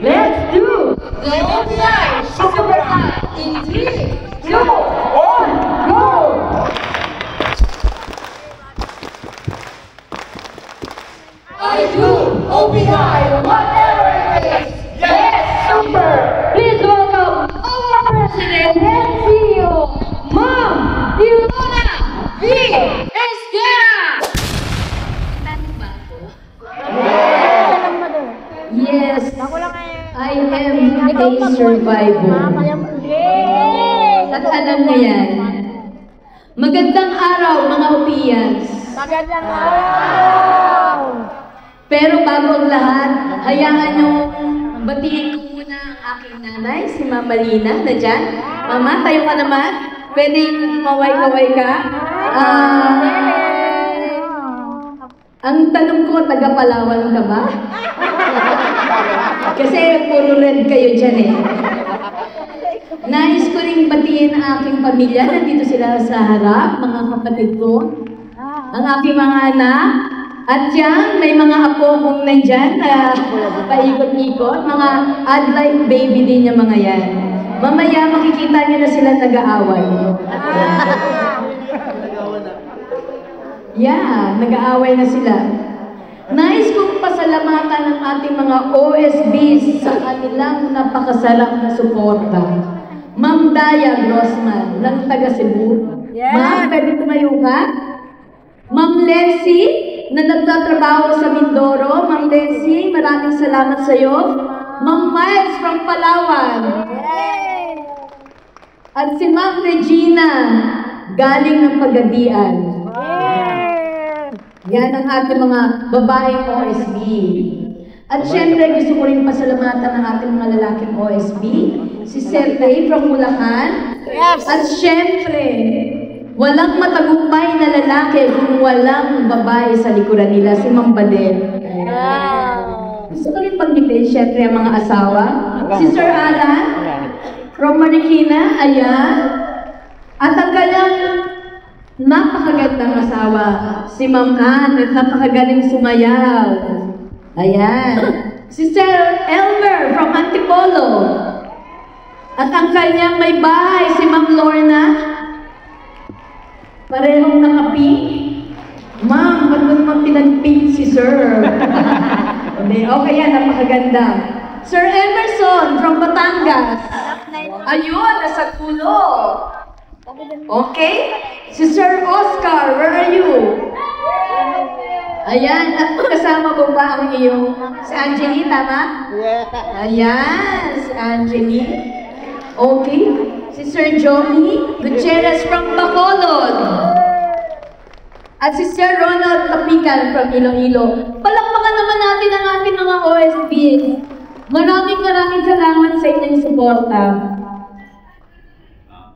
Let's do the OPI Super Hot in 3, 2, 1, go! I do OPI whatever it is. Yes, super! Please welcome our President and CEO, Ma'am Ilona V. Esguera! Yes, I am a survivor. At alam na yan. Magandang araw, mga Opiyans. Magandang araw! Pero bago ang lahat, hayaan nyo batiin ko muna ang aking nanay, si Mama Lina, na dyan. Mama, tayo ka naman. Pwede maway-kaway ka. Ang tanong ko, taga-Palawan ka ba? Kasi puro red kayo dyan eh. Nais ko rin batiin ang aking pamilya. Nandito sila sa harap, mga kapatid ko. Ang aking mga anak. At yan, may mga apo kong nandyan na paikot-ikot. Mga adlife baby din yung mga yan. Mamaya makikita niyo na sila nag-aaway. Yeah, nag-aaway na sila. Nais kong pasalamatan ang ating mga OSBs sa kanilang napakasarap na suporta. Ma'am Daya Grossman, ng taga Cebu. Yes. Ma'am, pwede tumayo ka? Ma'am Lency, na nagtatrabaho sa Mindoro. Ma'am Lency, maraming salamat sa iyo. Ma'am Miles from Palawan. At si Ma'am Regina, galing ng Pagadian. Yan ang ating mga babaeng OSB. At syempre, gusto ko rin pasalamatan ang ating mga lalaking OSB. Si Sir Ray from Bulacan. Yes. At syempre, walang matagumpay na lalaki kung walang babae sa likuran nila, si Ma'am Badel. Gusto ko rin pagnitin, syempre, ang mga asawa. Si Sir Alan from Marikina, ayan. At ang kanyang napakagandang asawa, si Ma'am Ann, at napakagaling sumayaw. Ayan. Si Sir Elmer from Antipolo. At ang kanyang may bahay, si Ma'am Lorna. Parehong naka-pink. Ma'am, ba't mo naman pinag-pink si Sir? Okay yan, napakaganda. Sir Emerson from Batangas. Ayun, nasa kulo. Okay? Si Sir Oscar, where are you? Ayan, at kasama ko ba ang iyong si Angeli, tama? Ayan, si Angeli. Okay. Si Sir Johnny Gutierrez from Bacolod. At si Sir Ronald Tapican from Iloilo. Palakpakan naman natin ang ating mga OSB. Maraming salamat sa inyong suporta.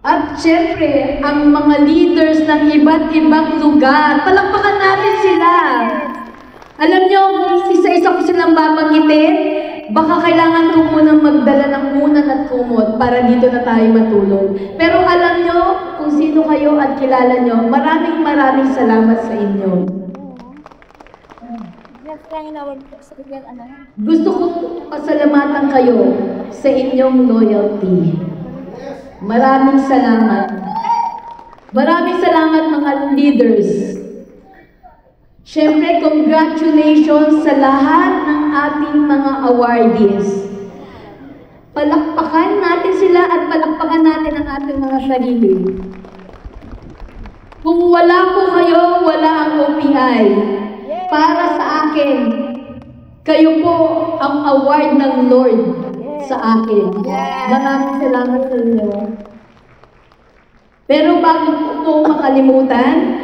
At syempre, ang mga leaders ng iba't ibang lugar, palakpakan natin sila. Alam nyo, kung isa-isa ko silang babanggitin, baka kailangan ko munang magdala ng unan at kumot para dito na tayo matulog. Pero alam nyo, kung sino kayo at kilala nyo, maraming salamat sa inyo. Gusto kong pasalamatan kayo sa inyong loyalty. Maraming salamat. Maraming salamat mga leaders. Siyempre, congratulations sa lahat ng ating mga awardees. Palakpakan natin sila at palakpakan natin ang ating mga sarili. Kung wala po kayo, wala ang OPI. Para sa akin, kayo po ang award ng Lord sa akin. Maraming salamat sa inyo. Pero bago po makalimutan,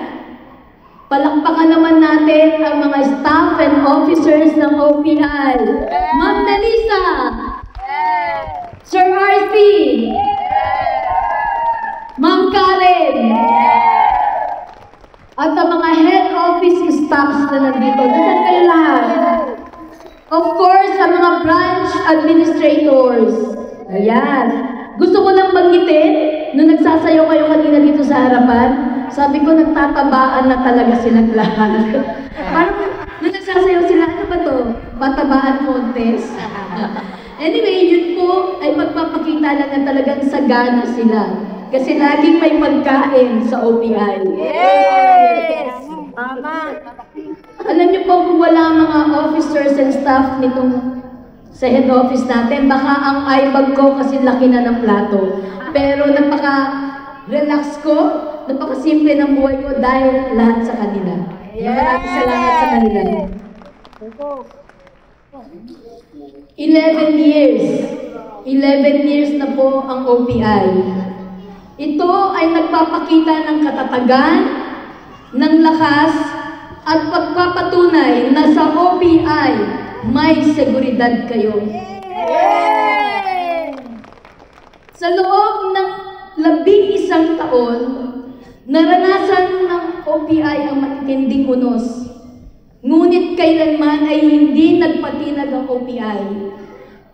palakpakan naman natin ang mga staff and officers ng OPI. Ma'am Melissa, Sir RC, Ma'am Karen, at ang mga head office staffs na nandito. Nasaan kayo lahat? Of course, sa mga branch administrators. Ayan. Gusto ko lang banggitin, nung nagsasayaw kayo kanina dito sa harapan, sabi ko nagtatabaan na talaga silang lahat. Parang nung nagsasayaw sila, ano ba to? Patabaan contest? Anyway, yun po ay magpapakita lang na talagang sagana sila. Kasi laging may pagkain sa OPI. Yes! Tama. Alam niyo po kung wala mga officers and staff nitong sa head office natin, baka ang iBag ko kasi laki na ng plato. Pero napaka-relax ko, napaka-simple ng buhay ko dahil lahat sa kanila. Maraming salamat sa kanila. 11 years. 11 years na po ang OPI. Ito ay nagpapakita ng katatagan, ng lakas, at pagpapatunay na sa OPI may seguridad kayo. Sa loob ng 11 taon, naranasan ng OPI ang matitinding unos. Ngunit kailanman ay hindi nagpatinag ang OPI.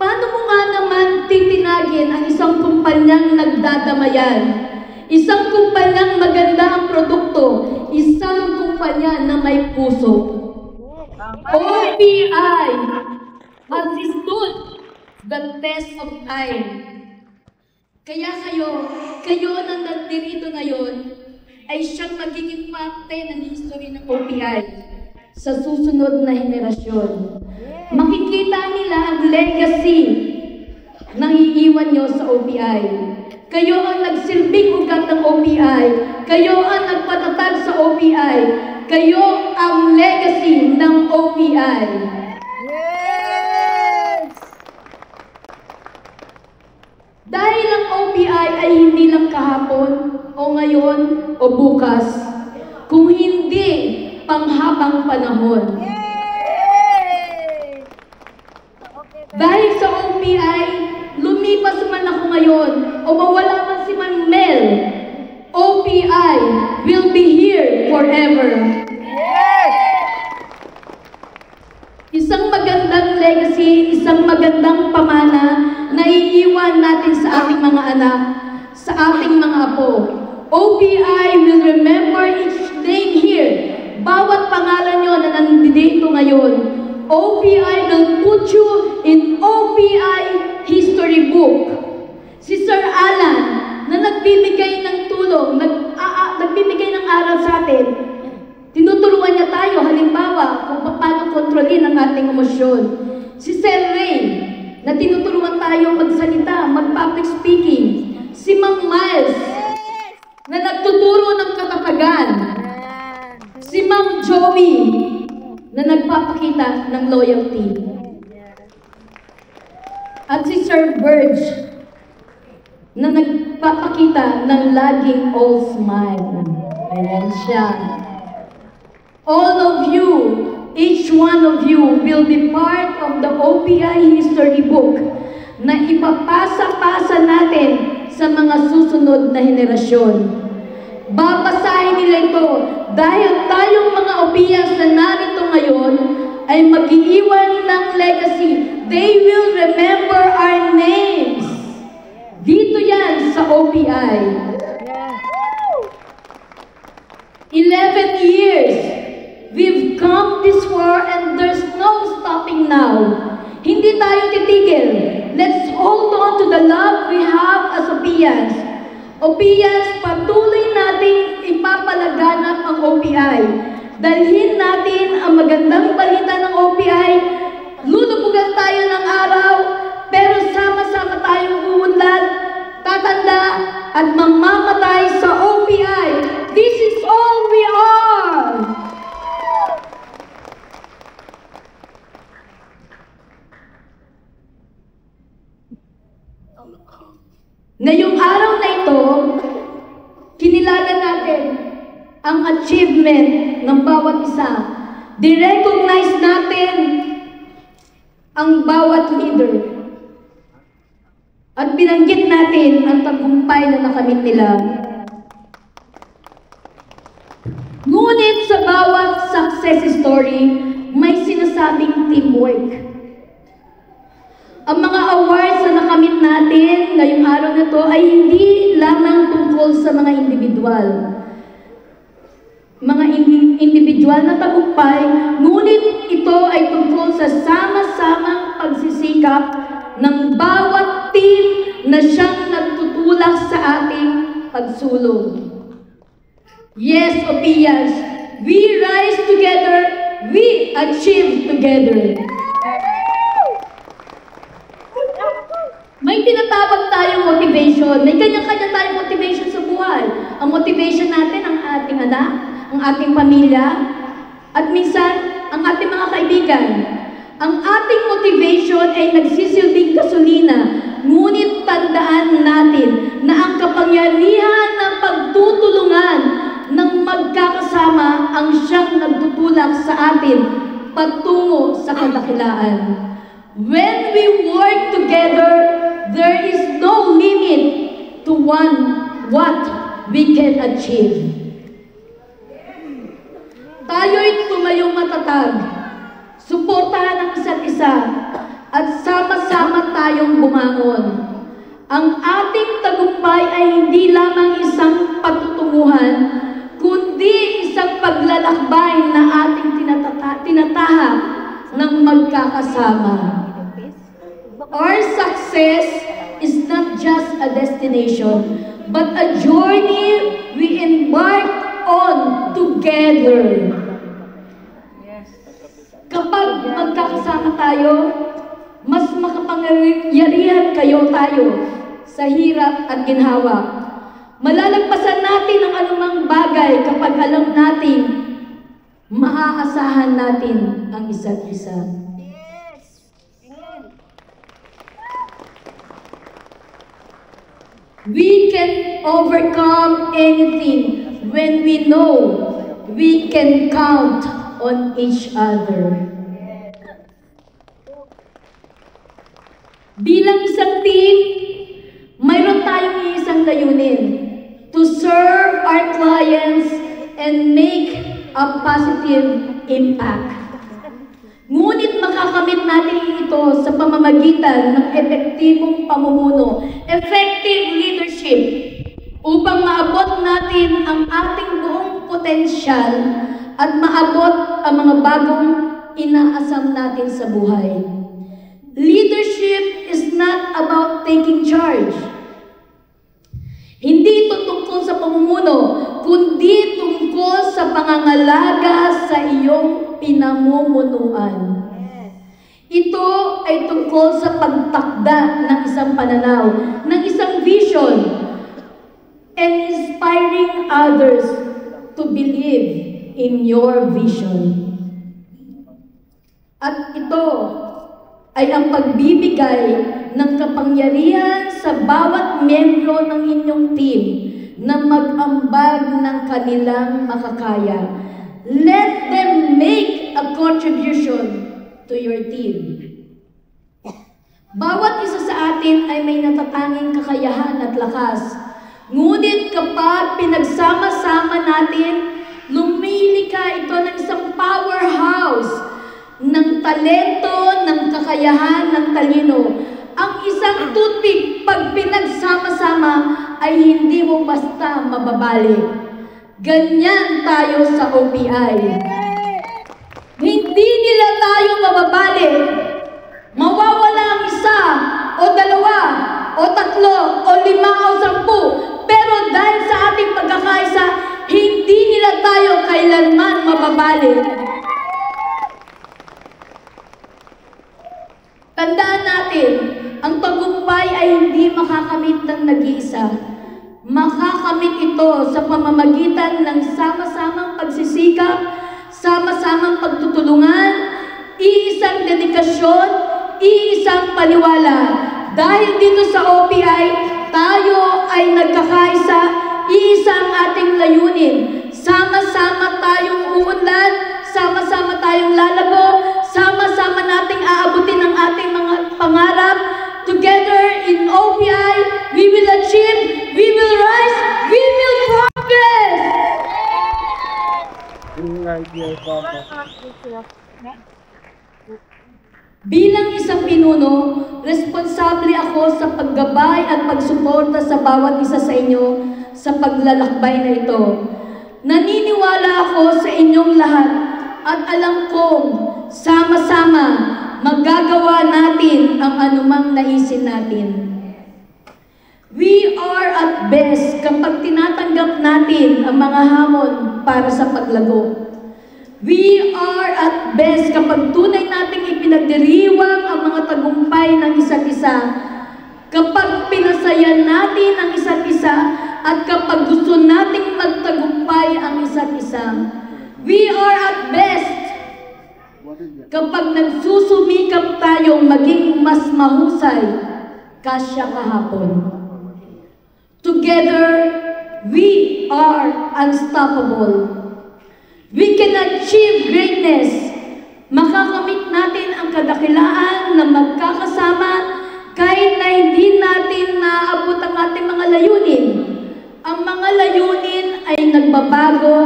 Paano mo nga naman titinagin ang isang kumpanyang nagdadamayan? Isang kumpanyang maganda ang produkto, isang kumpanya na may puso. OPI has stood the test of time. Kaya kayo na nandirito ngayon, ay siyang magiging parte ng history ng OPI sa susunod na henerasyon. Makikita nila ang legacy na iiwan nyo sa OPI. Kayo ang nagsilbing ugat ng OPI. Kayo ang nagpatatag sa OPI. Kayo ang legacy ng OPI. Yes! Dahil ang OPI ay hindi lang kahapon, o ngayon, o bukas, kung hindi panghabang panahon. Yay! Dahil sa OPI, lumipas man ako ngayon, o mawala man si Mel, OPI will be here forever. Yes! Isang magandang legacy, isang magandang pamana na iiwan natin sa ating mga anak, sa ating mga apo. OPI will remember each name here. Bawat pangalan nyo na nandito ngayon, OPI will put you in OPI history book. Si Sir Alan, na nagbibigay ng tulong, nagbibigay ng aral sa atin, tinuturuan niya tayo, halimbawa, kung paano kontrolin ang ating emosyon. Si Sir Ray, na tinuturuan tayo magsalita, mag-public speaking. Si Mang Miles, na nagtuturo ng katatagan. Si Mang Joey, na nagpapakita ng loyalty. At si Sir Verge, na nagpapakita ng laging all smile. Ayan siya. All of you, each one of you will be part of the OPI history book na ipapasa-pasa natin sa mga susunod na henerasyon. Babasahin nila ito dahil tayong mga OPIans na narito ngayon ay mag-iiwan ng legacy. They will remember our names. Dito yan sa OPI. 11 years. We've come this far and there's no stopping now. Hindi tayo titigil. Let's hold on to the love we have as OPIans. OPIans, patuloy nating ipapalaganap ang OPI. Dalhin natin ang magandang balita ng OPI. Lulubugan tayo ng araw, pero sama-sama tayong uunlad, tatanda, at mamamatay sa OPI. This is all we are! Ngayong araw na ito, kinilala natin ang achievement ng bawat isa. Di-recognize natin ang bawat leader. At binanggit natin ang tagumpay na nakamit nila. Ngunit sa bawat success story, may sinasabing teamwork. Ang mga awards na nakamit natin ngayong araw na ito ay hindi lamang tungkol sa mga individual. Mga individual na tagumpay, ngunit ito ay tungkol sa sama-samang pagsisikap ng bawat team na siyang nagtutulak sa ating pagsulong. Yes, Opias, we rise together, we achieve together. May tinatawag tayong motivation. May kanya-kanya tayong motivation sa buhay. Ang motivation natin, ang ating anak, ang ating pamilya, at minsan, ang ating mga kaibigan. Ang ating motivation ay nagsisilbing gasolina, ngunit tandaan natin na ang kapangyarihan ng pagtutulungan ng magkakasama ang siyang nagtutulak sa atin patungo sa kadakilaan. When we work together, there is no limit to what we can achieve. Tayo'y tumayong matatag, suportahan ang isa't isa, at sama-sama tayong bumangon. Ang ating tagumpay ay hindi lamang isang patutunguhan, kundi isang paglalakbay na ating tinatahak ng magkakasama. Our success is not just a destination, but a journey we embark on together. Kapag magkakasama tayo, mas makapangyarihan tayo sa hirap at ginhawa. Malalagpasan natin ang anumang bagay kapag alam natin maaasahan natin ang isa't isa. We can overcome anything when we know we can count on each other. Bilang isang team, mayroon tayong isang layunin: to serve our clients and make a positive impact. Ngunit makakamit natin ito sa pamamagitan ng epektibong pamumuno, effective leadership, upang maabot natin ang ating buong potensyal at maabot ang mga bagong inaasam natin sa buhay. Leadership is not about taking charge. Hindi ito tungkol sa pamumuno, kundi tungkol sa pangangalaga sa iyong pinamumunuan. Ito ay tungkol sa pagtakda ng isang pananaw, ng isang vision, and inspiring others to believe in your vision. At ito ay ang pagbibigay ng kapangyarihan sa bawat miyembro ng inyong team na mag-ambag ng kanilang makakaya. Let them make a contribution to your team. Bawat isa sa atin ay may natatanging kakayahan at lakas. Ngunit kapag pinagsama-sama natin, lumilika ito ng isang powerhouse ng talento, ng kakayahan, ng talino. Ang isang toothpick, pag pinagsama-sama, ay hindi mo basta mababali. Ganyan tayo sa OPI. Hindi nila tayo mababali. Mawawala ang isa, o dalawa, o tatlo, o lima, o 10. Pero dahil sa ating pagkakaisa, hindi nila tayo kailanman mababali. Tandaan natin, ang tagumpay ay hindi makakamit ng nag-iisa. Makakamit ito sa pamamagitan ng sama-samang pagsisikap, sama-samang pagtutulungan, iisang dedikasyon, iisang paniwala. Dahil dito sa OPI, tayo ay nagkakaisa, iisa ang ating layunin. Sama-sama tayong uunlad, sama-sama tayong lalago, sama-sama nating aabutin ang ating mga pangarap. Together in OPI, we will achieve, we will rise, we will progress! Bilang isang pinuno, responsable ako sa paggabay at pagsuporta sa bawat isa sa inyo sa paglalakbay na ito. Naniniwala ako sa inyong lahat at alam kong sama-sama magagawa natin ang anumang naisin natin. We are at best kapag tinatanggap natin ang mga hamon para sa paglago. We are at best kapag tunay nating ipinagdiriwang ang mga tagumpay ng isa't isa, kapag pinasaya natin ang isa't isa, at kapag gusto nating magtagumpay ang isa't isa. We are at best kapag nagsusumikap tayong maging mas mahusay kasya kahapon. Together, we are unstoppable. We can achieve greatness. Makakamit natin ang kadakilaan na magkakasama kahit na hindi natin naaabot ang ating mga layunin. Ang mga layunin ay nagbabago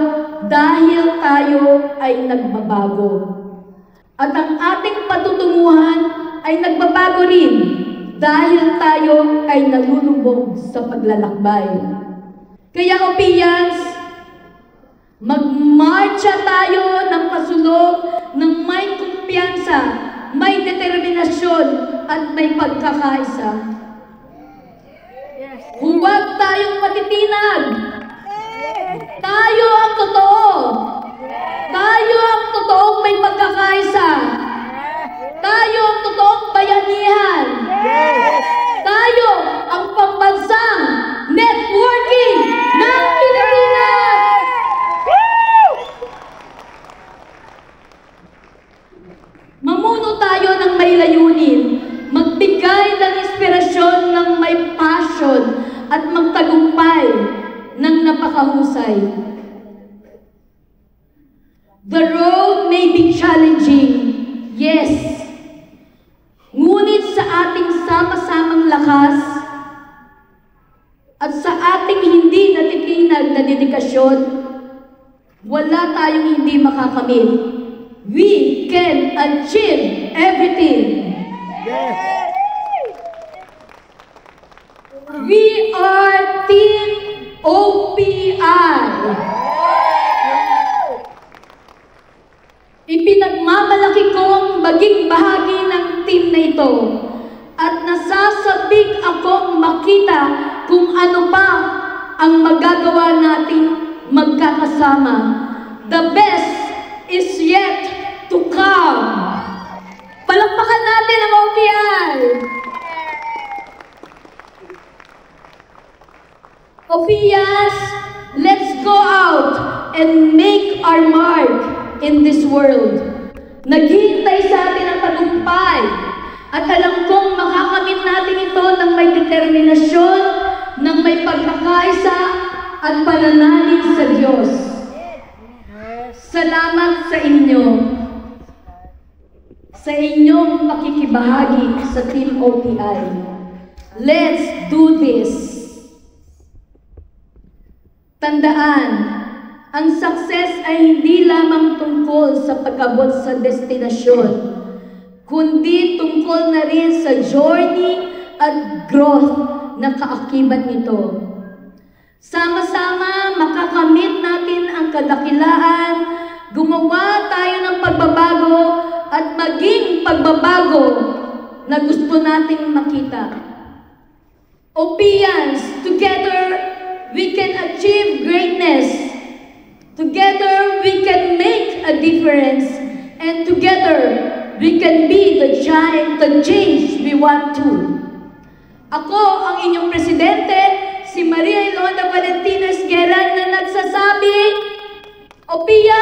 dahil tayo ay nagbabago. At ang ating patutunguhan ay nagbabago rin dahil tayo ay nalulubog sa paglalakbay. Kaya Opians, magmarcha tayo ng pasulong ng may kumpiyansa, may determinasyon at may pagkakaisa. Huwag tayong matitinag. Tayo ang totoo. Tayo ang totoong may pagkakaisa. Tayo ang totoong bayanihan. Tayo ang pambansang networking ng Pilipinas. Mamuno tayo ng may layunin, magbigay ng inspirasyon ng may passion, at magtagumpay ng napakahusay. The road may be challenging, yes. Ngunit sa ating sama-samang lakas at sa ating hindi natitinag na dedikasyon, wala tayong hindi makakamit. We can achieve everything. Yes. We are Team OPI. Ipinagmamalaki kong maging bahagi ng team na ito at nasasabik akong makita kung ano pa ang magagawa nating magkakasama. The best is yet to come. Palakpakan natin ang OPI. Opias, let's go out and make our mark in this world. Naghihintay sa atin ang tagumpay at alam kong makakamit natin ito ng may determinasyon, ng may pagkakaisa at pananalig sa Diyos. Salamat sa inyo sa inyong pakikibahagi sa Team OPI. Let's do this. Tandaan, ang success ay hindi lamang tungkol sa pag-abot sa destinasyon, kundi tungkol na rin sa journey at growth na kaakibat nito. Sama-sama makakamit natin ang kadakilaan, gumawa tayo ng pagbabago at maging pagbabago na gusto nating makita. Opians, together, we can achieve greatness. Together, we can make a difference. And together, we can be the change we want to. Ako, ang inyong presidente, si Maria Ilona Valentina Esguera, na nagsasabi, Opia,